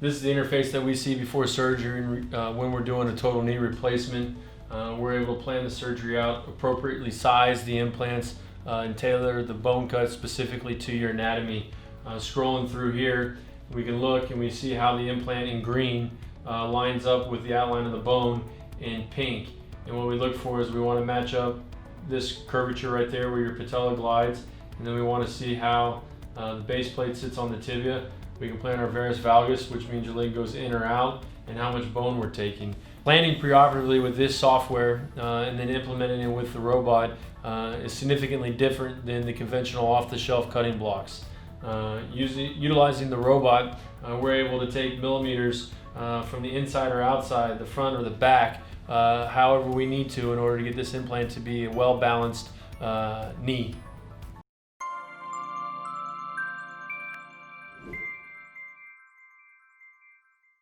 This is the interface that we see before surgery when we're doing a total knee replacement. We're able to plan the surgery out, appropriately size the implants, and tailor the bone cut specifically to your anatomy. Scrolling through here, we can look and we see how the implant in green lines up with the outline of the bone in pink. And what we look for is we want to match up this curvature right there where your patella glides, and then we want to see how the base plate sits on the tibia. We can plan our varus valgus, which means your leg goes in or out, and how much bone we're taking. Planning preoperatively with this software and then implementing it with the robot is significantly different than the conventional off-the-shelf cutting blocks. Utilizing the robot, we're able to take millimeters from the inside or outside, the front or the back, however we need to in order to get this implant to be a well-balanced knee.